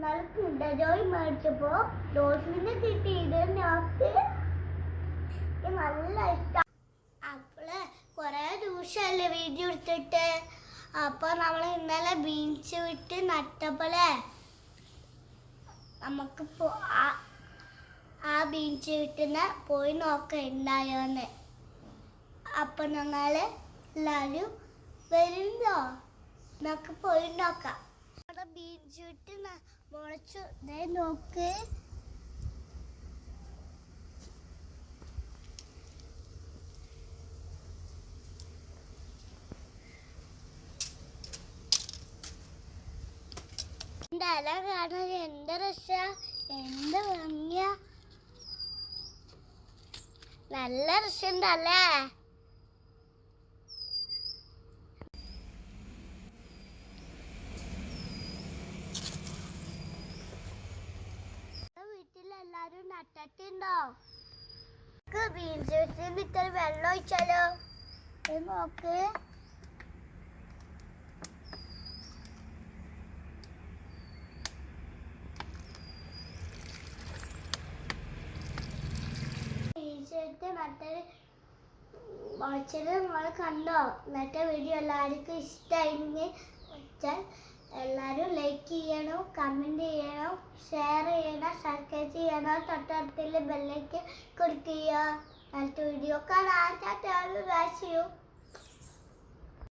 നല്ല കിൻഡർ ജോയ് മേടിച്ചപ്പോ ഡോൾഫിനെ കിട്ടിയത് ഞങ്ങൾക്ക് നല്ല ഇഷ്ടം. അപ്പോള് കൊറേ ദിവസമല്ലേ വീഡിയോ എടുത്തിട്ട്. അപ്പൊ നമ്മൾ ഇന്നലെ ബീച്ച് വിട്ട് നട്ടപ്പോളെ നമുക്ക് ആ ബീച്ച് വിട്ടുന്ന പോയി നോക്കാം ഉണ്ടായോന്ന്. അപ്പൊ ഞങ്ങള് എല്ലാരും വരുന്നോ? നമുക്ക് പോയി നോക്കാം. ബീച്ച് വിട്ട് മുളച്ചു നോക്ക്. ഇല കാണാൻ എന്ത് രസ, എന്ത് ഭംഗിയ, നല്ല രസമുണ്ടല്ലേ. വീട്ടിലെല്ലാരും നട്ടിട്ടുണ്ടോ? ബീൻസ് ഇത്ര വെള്ളം ഒഴിച്ചാലോ? നോക്ക്. മറ്റേ മുളച്ചത് നിങ്ങൾ കണ്ടോ? ഇന്നത്തെ വീഡിയോ എല്ലാവർക്കും ഇഷ്ടമായിരുന്നെങ്കിൽ വെച്ചാൽ എല്ലാവരും ലൈക്ക് ചെയ്യണം, കമൻറ്റ് ചെയ്യണം, ഷെയർ ചെയ്യണം, സബ്സ്ക്രൈബ് ചെയ്യണം, തൊട്ടടുത്തുള്ള ബെല്ലേക്ക് ക്ലിക്ക് ചെയ്യുക. അടുത്ത വീഡിയോ കാണാൻ.